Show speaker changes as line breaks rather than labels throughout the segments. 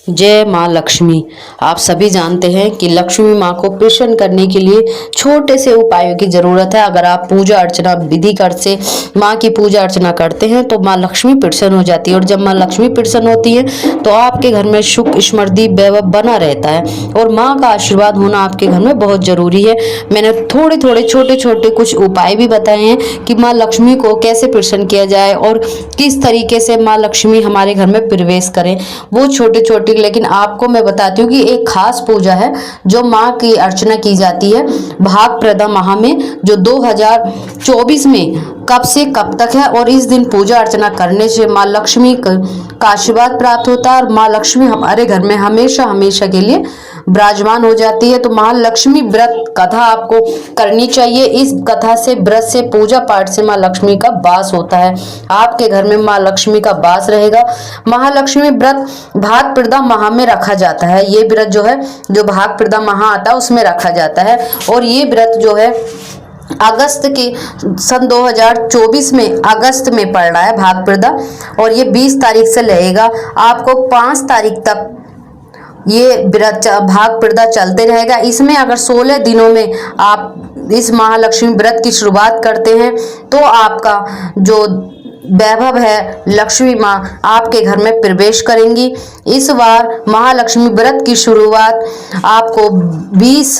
जय माँ लक्ष्मी। आप सभी जानते हैं कि लक्ष्मी माँ को प्रसन्न करने के लिए छोटे से उपायों की जरूरत है। अगर आप पूजा अर्चना विधि कर से माँ की पूजा अर्चना करते हैं तो माँ लक्ष्मी प्रसन्न हो जाती है, और जब माँ लक्ष्मी प्रसन्न होती है तो आपके घर में सुख समृद्धि वैभव बना रहता है, और माँ का आशीर्वाद होना आपके घर में बहुत जरूरी है। मैंने थोड़े थोड़े छोटे छोटे कुछ उपाय भी बताए हैं कि माँ लक्ष्मी को कैसे प्रसन्न किया जाए और किस तरीके से माँ लक्ष्मी हमारे घर में प्रवेश करें। वो छोटे छोटे, लेकिन आपको मैं बताती हूँ कि एक खास पूजा है जो माँ की अर्चना की जाती है भाद्रपद माह में, जो 2024 में कब से कब तक है। और इस दिन पूजा अर्चना करने से माँ लक्ष्मी का आशीर्वाद प्राप्त होता है और माँ लक्ष्मी हमारे घर में हमेशा हमेशा के लिए विराजमान हो जाती है। तो महालक्ष्मी व्रत कथा आपको करनी चाहिए। इस कथा से, व्रत से, पूजा पाठ से माँ लक्ष्मी का वास होता है। आपके घर में माँ लक्ष्मी का वास रहेगा। महालक्ष्मी व्रत भाद्रपद माह में रखा जाता है। ये व्रत जो है, जो भाद्रपद माह आता है उसमें रखा जाता है। और ये व्रत जो है अगस्त के सन 2024 में अगस्त में पड़ रहा है भाद्रपद, और ये 20 तारीख से लगेगा। आपको 5 तारीख तक ये व्रत भाद्रपद चलते रहेगा। इसमें अगर 16 दिनों में आप इस महालक्ष्मी व्रत की शुरुआत करते हैं तो आपका जो वैभव है, लक्ष्मी माँ आपके घर में प्रवेश करेंगी। इस बार महालक्ष्मी व्रत की शुरुआत आपको 20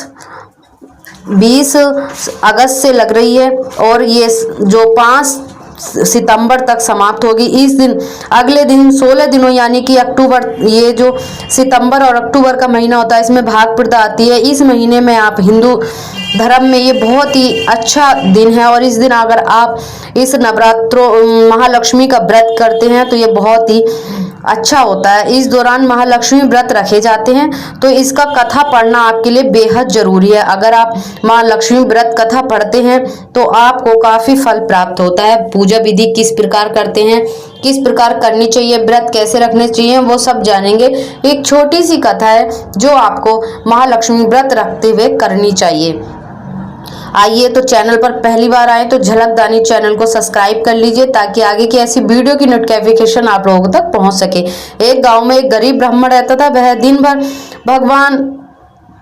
अगस्त से लग रही है, और ये जो 5 सितंबर तक समाप्त होगी। इस दिन अगले दिन 16 दिनों यानी कि अक्टूबर, ये जो सितंबर और अक्टूबर का महीना होता है इसमें भाद्रपद आती है। इस महीने में आप हिंदू धर्म में ये बहुत ही अच्छा दिन है, और इस दिन अगर आप इस नवरात्रों महालक्ष्मी का व्रत करते हैं तो ये बहुत ही अच्छा होता है। इस दौरान महालक्ष्मी व्रत रखे जाते हैं तो इसका कथा पढ़ना आपके लिए बेहद जरूरी है। अगर आप महालक्ष्मी व्रत कथा पढ़ते हैं तो आपको काफी फल प्राप्त होता है। पूजा विधि किस प्रकार करते हैं, किस प्रकार करनी चाहिए, व्रत कैसे रखने चाहिए, वो सब जानेंगे। एक छोटी सी कथा है जो आपको महालक्ष्मी व्रत रखते हुए करनी चाहिए। आइए, तो चैनल पर पहली बार आए तो झलकदानी चैनल को सब्सक्राइब कर लीजिए ताकि आगे की ऐसी वीडियो की नोटिफिकेशन आप लोगों तक पहुंच सके। एक गांव में एक गरीब ब्राह्मण रहता था। वह दिन भर भगवान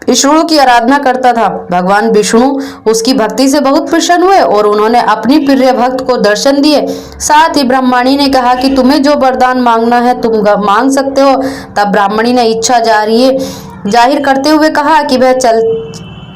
विष्णु की आराधना करता था। भगवान विष्णु उसकी भक्ति से बहुत प्रसन्न हुए और उन्होंने अपनी प्रिय भक्त को दर्शन दिए। साथ ही ब्राह्मणी ने कहा कि तुम्हें जो वरदान मांगना है तुम मांग सकते हो। तब ब्राह्मणी ने इच्छा जाहिर करते हुए कहा कि वह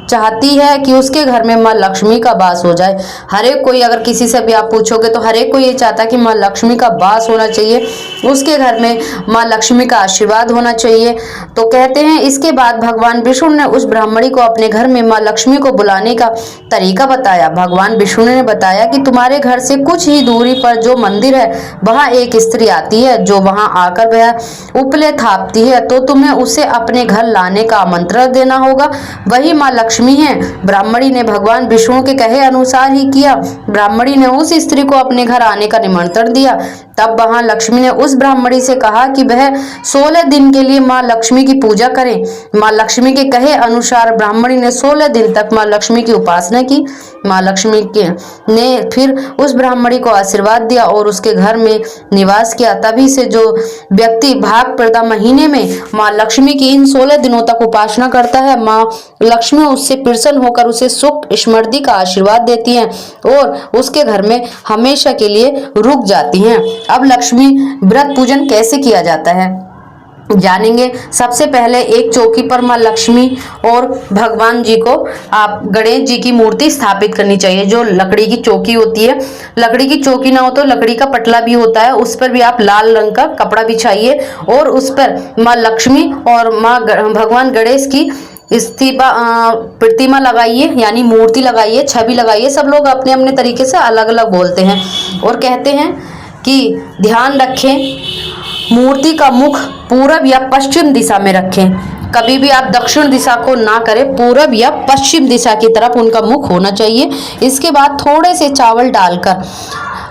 चाहती है कि उसके घर में माँ लक्ष्मी का वास हो जाए। हर एक कोई, अगर किसी से भी आप पूछोगे तो हर एक को ये चाहता है कि माँ लक्ष्मी का वास होना चाहिए, उसके घर में माँ लक्ष्मी का आशीर्वाद होना चाहिए। तो कहते हैं इसके बाद भगवान विष्णु ने उस ब्राह्मणी को अपने घर में माँ लक्ष्मी को बुलाने का तरीका बताया। भगवान विष्णु ने बताया कि तुम्हारे घर से कुछ ही दूरी पर जो मंदिर है वहाँ एक स्त्री आती है, जो वहाँ आकर वह उपले थापती है, तो तुम्हें उसे अपने घर लाने का आमंत्रण देना होगा। वही माँ लक्ष्मी है। ब्राह्मणी ने भगवान विष्णु के कहे अनुसार ही किया। ब्राह्मणी ने उस स्त्री को अपने घर आने का निमंत्रण दिया। तब वहां लक्ष्मी ने उस ब्राह्मणी से कहा कि वह 16 दिन के लिए माँ लक्ष्मी की पूजा करे। माँ लक्ष्मी के कहे अनुसार ब्राह्मणी ने 16 दिन तक माँ लक्ष्मी की उपासना की। माँ लक्ष्मी ने फिर उस ब्राह्मणी को आशीर्वाद दिया और उसके घर में निवास किया। तभी से जो व्यक्ति भाद्रपद महीने में माँ लक्ष्मी की इन 16 दिनों तक उपासना करता है, माँ लक्ष्मी उससे प्रसन्न होकर उसे सुख समृद्धि का आशीर्वाद देती हैं और उसके घर में हमेशा के लिए रुक जाती हैं। अब लक्ष्मी व्रत पूजन कैसे किया जाता है जानेंगे। सबसे पहले एक चौकी पर माँ लक्ष्मी और भगवान जी को, आप गणेश जी की मूर्ति स्थापित करनी चाहिए। जो लकड़ी की चौकी होती है, लकड़ी की चौकी ना हो तो लकड़ी का पटला भी होता है, उस पर भी आप लाल रंग का कपड़ा बिछाइए और उस पर माँ लक्ष्मी और माँ भगवान गणेश की प्रतिमा लगाइए, यानी मूर्ति लगाइए, छवि लगाइए। सब लोग अपने अपने तरीके से अलग अलग बोलते हैं और कहते हैं कि ध्यान रखें मूर्ति का मुख पूरब या पश्चिम दिशा में रखें। कभी भी आप दक्षिण दिशा को ना करें, पूरब या पश्चिम दिशा की तरफ उनका मुख होना चाहिए। इसके बाद थोड़े से चावल डालकर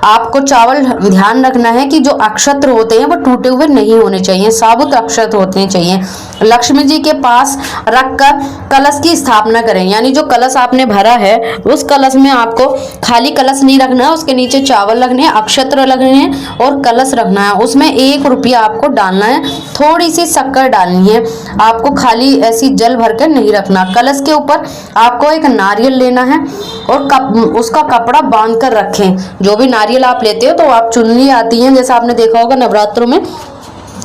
आपको चावल ध्यान रखना है कि जो अक्षत्र होते हैं वो टूटे हुए नहीं होने चाहिए, साबुत अक्षत्र होने चाहिए। लक्ष्मी जी के पास रखकर कलश की स्थापना करें, यानी जो कलश आपने भरा है उस कलश में आपको खाली कलश नहीं रखना है, उसके नीचे चावल रखने हैं, अक्षत्र रखने हैं और कलश रखना है। उसमें 1 रुपया आपको डालना है, थोड़ी सी शक्कर डालनी है, आपको खाली ऐसी जल भर कर नहीं रखना। कलश के ऊपर आपको एक नारियल लेना है और उसका कपड़ा बांध कर रखें। जो भी नारियल आप लेते हो तो आप चुन्नी आती है जैसा आपने देखा होगा नवरात्रों में,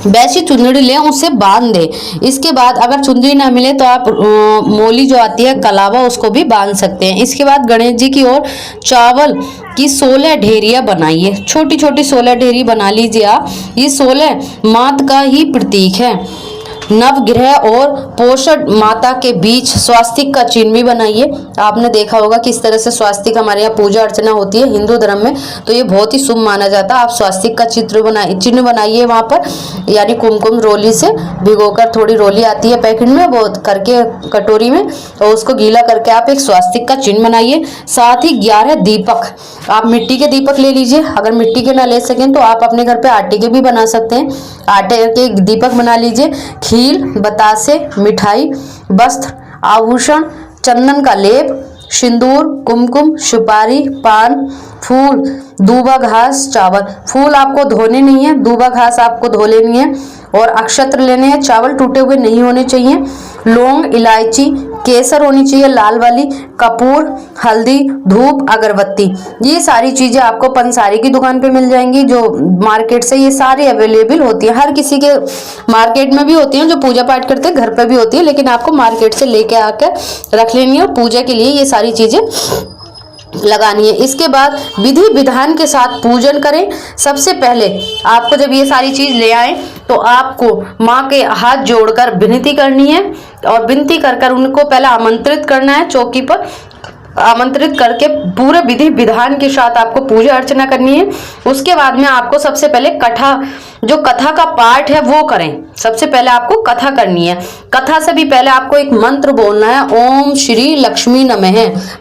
वैसी चुंदड़ी लें, उससे बांध दें। इसके बाद अगर चुंदड़ी ना मिले तो आप मोली जो आती है कलावा उसको भी बांध सकते हैं। इसके बाद गणेश जी की ओर चावल की 16 ढेरियां बनाइए, छोटी छोटी 16 ढेरी बना लीजिए आप। ये 16 मात का ही प्रतीक है। नवग्रह और पोषण माता के बीच स्वास्तिक का चिन्ह भी बनाइए। आपने देखा होगा किस तरह से स्वास्तिक हमारे यहाँ पूजा अर्चना होती है हिंदू धर्म में, तो ये बहुत ही शुभ माना जाता है। आप स्वास्तिक का चिन्ह बनाइए वहाँ पर, यानी कुमकुम रोली से भिगोकर, थोड़ी रोली आती है पैकेट में, वो करके कटोरी में, और उसको गीला करके आप एक स्वास्तिक का चिन्ह बनाइए। साथ ही 11 दीपक, आप मिट्टी के दीपक ले लीजिए, अगर मिट्टी के ना ले सकें तो आप अपने घर पे आटे के भी बना सकते हैं। आटे के दीपक बना लीजिए। खील, बतासे, मिठाई, वस्त्र, आभूषण, चंदन का लेप, सिंदूर, कुमकुम, सुपारी, पान, फूल, दूबा घास, चावल। फूल आपको धोने नहीं है, दूबा घास आपको धो लेनी है, और अक्षत्र लेने हैं। चावल टूटे हुए नहीं होने चाहिए। लौंग, इलायची, केसर होनी चाहिए लाल वाली, कपूर, हल्दी, धूप, अगरबत्ती। ये सारी चीजें आपको पंसारी की दुकान पे मिल जाएंगी, जो मार्केट से ये सारी अवेलेबल होती है। हर किसी के मार्केट में भी होती हैं, जो पूजा पाठ करते हैं घर पे भी होती है, लेकिन आपको मार्केट से लेके आकर रख लेनी है और पूजा के लिए ये सारी चीजें लगानी है। इसके बाद विधि विधान के साथ पूजन करें। सबसे पहले आपको जब ये सारी चीज ले आए तो आपको माँ के हाथ जोड़कर विनती करनी है, और विनती कर उनको पहले आमंत्रित करना है। चौकी पर आमंत्रित करके पूरे विधि विधान के साथ आपको पूजा अर्चना करनी है। उसके बाद में आपको सबसे पहले कथा का पाठ है वो करें। सबसे पहले आपको कथा करनी है। कथा से भी पहले आपको एक मंत्र बोलना है, ओम श्री लक्ष्मी नमः।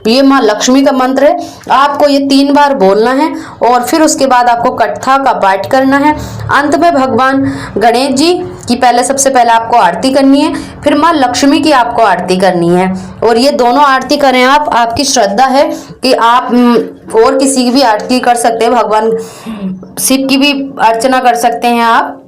ये माँ लक्ष्मी का मंत्र है, आपको ये 3 बार बोलना है, और फिर उसके बाद आपको कथा का पाठ करना है। अंत में भगवान गणेश जी की सबसे पहले आपको आरती करनी है, फिर माँ लक्ष्मी की आपको आरती करनी है। और ये दोनों आरती करें आप, आपकी श्रद्धा है कि आप और किसी की भी आरती कर सकते हैं, भगवान शिव की भी अर्चना कर सकते हैं आप,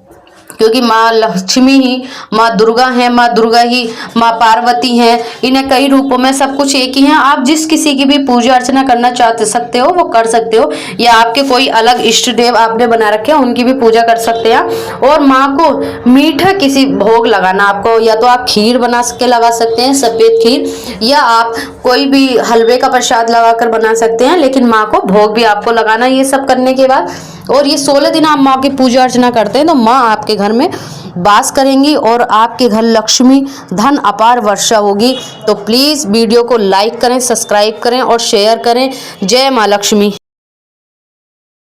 क्योंकि माँ लक्ष्मी ही माँ दुर्गा है, माँ दुर्गा ही माँ पार्वती हैं, इन्हें कई रूपों में सब कुछ एक ही हैं। आप जिस किसी की भी पूजा अर्चना करना चाहते सकते हो वो कर सकते हो, या आपके कोई अलग इष्ट देव आपने बना रखे हैं उनकी भी पूजा कर सकते हैं। और माँ को मीठा किसी भोग लगाना आपको, या तो आप खीर बना के लगा सकते हैं, सफ़ेद खीर, या आप कोई भी हलवे का प्रसाद लगाकर बना सकते हैं, लेकिन माँ को भोग भी आपको लगाना। ये सब करने के बाद, और ये 16 दिन आप माँ की पूजा अर्चना करते हैं तो माँ आपके घर में वास करेंगी और आपके घर लक्ष्मी धन अपार वर्षा होगी। तो प्लीज़ वीडियो को लाइक करें, सब्सक्राइब करें और शेयर करें। जय माँ लक्ष्मी।